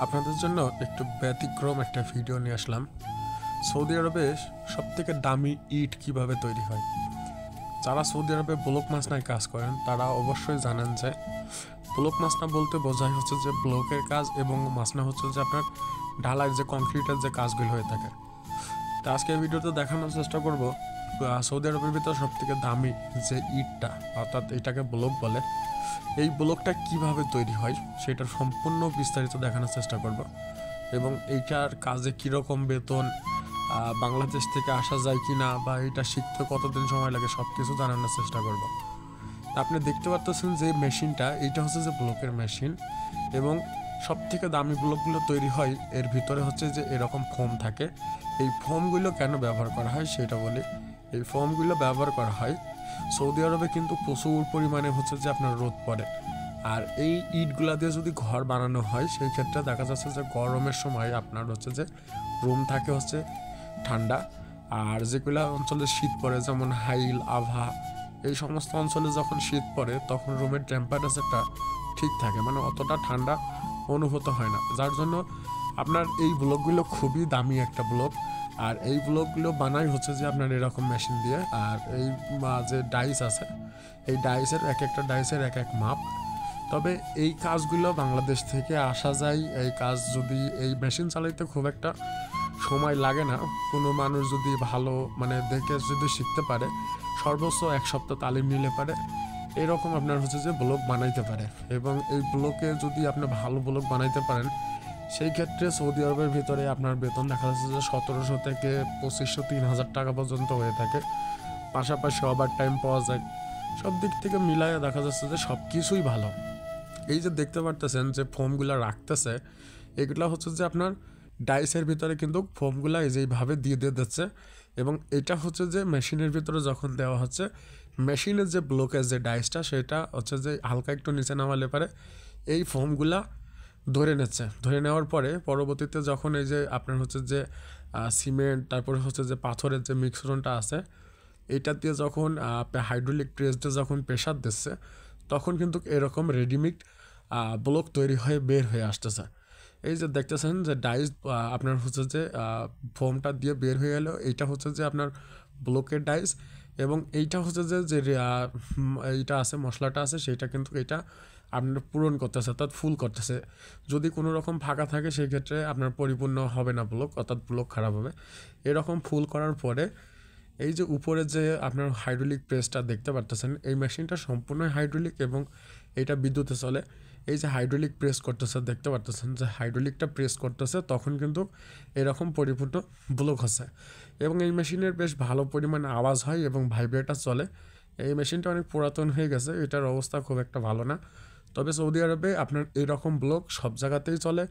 আপনাদের জন্য একটু ব্যতিক্রম একটা ভিডিও নিয়ে আসলাম। সৌদি আরবে সবথেকে দামি ইট কিভাবে তৈরি হয়। যারা সৌদি আরবে ব্লক মাসনায় কাজ করেন তারা অবশ্যই জানেন যে ব্লক মাসনা বলতে বোঝায় হচ্ছে যে ব্লকের কাজ, এবং মাসনা হচ্ছে যে আপনার ঢালাই যে কংক্রিটের যে কাজগুলো হয়ে থাকে। তো আজকে এই ভিডিওতে দেখানোর চেষ্টা করব সৌদি আরবের ভিতরে সবথেকে দামি যে ইটটা, অর্থাৎ এটাকে ব্লক বলে, এই ব্লকটা কিভাবে তৈরি হয় সেটার সম্পূর্ণ বিস্তারিত দেখানোর চেষ্টা করব। এবং এইটার কাজে কীরকম বেতন, বাংলাদেশ থেকে আসা যায় কি না, বা এটা শিখতে কতদিন সময় লাগে, সব কিছু জানানোর চেষ্টা করব। আপনি দেখতে পাচ্ছেন যে মেশিনটা, এইটা হচ্ছে যে ব্লকের মেশিন, এবং সব থেকে দামি ব্লকগুলো তৈরি হয় এর ভিতরে হচ্ছে যে এরকম ফোম থাকে। এই ফোমগুলো কেন ব্যবহার করা হয় সেটা বলি। এই ফোমগুলো ব্যবহার করা হয়, সৌদি আরবে কিন্তু প্রচুর পরিমাণে হচ্ছে যে আপনার রোদ পড়ে, আর এই ইটগুলা দিয়ে যদি ঘর বানানো হয় সেই ক্ষেত্রে দেখা যাচ্ছে যে গরমের সময় আপনার হচ্ছে যে রুম থাকে হচ্ছে ঠান্ডা, আর যেগুলো অঞ্চলে শীত পড়ে যেমন হাইল, আভা, এই সমস্ত অঞ্চলে যখন শীত পড়ে তখন রুমের টেম্পারেচারটা ঠিক থাকে, মানে অতটা ঠান্ডা অনুভূত হয় না, যার জন্য আপনার এই ব্লকগুলো খুবই দামি একটা ব্লক। আর এই ব্লকগুলো বানাই হচ্ছে যে আপনার এরকম মেশিন দিয়ে। আর এই যে ডাইস আছে, এই ডাইসের এক একটা ডাইসের এক এক মাপ। তবে এই কাজগুলো বাংলাদেশ থেকে আসা যায়। এই কাজ যদি এই মেশিন চালাইতে খুব একটা সময় লাগে না, কোনো মানুষ যদি ভালো মানে দেখে যদি শিখতে পারে, সর্বোচ্চ এক সপ্তাহ তালিম নিলে পারে এরকম আপনার হচ্ছে যে ব্লক বানাইতে পারে। এবং এই ব্লকে যদি আপনি ভালো ব্লক বানাইতে পারেন সেই ক্ষেত্রে সৌদি আরবের ভিতরে আপনার বেতন দেখা যাচ্ছে যে 1700 থেকে 2500 3000 টাকা পর্যন্ত হয়ে থাকে। পাশাপাশি ওভার টাইম পাওয়া যায়। সব দিক থেকে মিলাইয়া দেখা যাচ্ছে যে সব কিছুই ভালো। এই যে দেখতে পারতেছেন যে ফোমগুলো রাখতেছে, এগুলো হচ্ছে যে আপনার ডাইসের ভিতরে কিন্তু ফোমগুলো এই যেভাবে দিয়ে দিচ্ছে, এবং এটা হচ্ছে যে মেশিনের ভিতরে যখন দেওয়া হচ্ছে, মেশিনের যে ব্লকের যে ডাইসটা সেটা হচ্ছে যে হালকা একটু নিচে নামালে পারে এই ফোমগুলা ধরে নিচ্ছে। ধরে নেওয়ার পরে পরবর্তীতে যখন এই যে আপনার হচ্ছে যে সিমেন্ট, তারপরে হচ্ছে যে পাথরের যে মিশ্রণটা আছে, এইটা দিয়ে যখন হাইড্রোলিক প্রেস দিয়ে যখন প্রেশার দিচ্ছে, তখন কিন্তু এরকম রেডিমেড ব্লক তৈরি হয়ে বের হয়ে আসতেছে। এই যে দেখতেছেন যে ডাইস আপনার হচ্ছে যে ফোমটা দিয়ে বের হয়ে এলো, এইটা হচ্ছে যে আপনার ব্লকের ডাইস। এবং এইটা হচ্ছে যে এইটা আছে, মশলাটা আছে, সেটা কিন্তু এটা আপনার পূরণ করতেছে, অর্থাৎ ফুল করতেছে। যদি কোনো রকম ফাঁকা থাকে সেই ক্ষেত্রে আপনার পরিপূর্ণ হবে না ব্লক, অর্থাৎ ব্লক খারাপ হবে। এরকম ফুল করার পরে এই যে উপরে যে আপনার হাইড্রোলিক প্রেসটা দেখতে পারতেছেন, এই মেশিনটা সম্পূর্ণ হাইড্রোলিক এবং এটা বিদ্যুতে চলে। এই যে হাইড্রোলিক প্রেস করতেছে দেখতে পারতেছেন যে হাইড্রোলিকটা প্রেস করতেছে, তখন কিন্তু এরকম পরিপূর্ণ ব্লক হচ্ছে। এবং এই মেশিনের বেশ ভালো পরিমাণে আওয়াজ হয় এবং ভাইব্রেটার চলে। এই মেশিনটা অনেক পুরাতন হয়ে গেছে, এটার অবস্থা খুব একটা ভালো না। তবে সৌদি আরবে আপনার এরকম ব্লক সব জায়গাতেই চলে।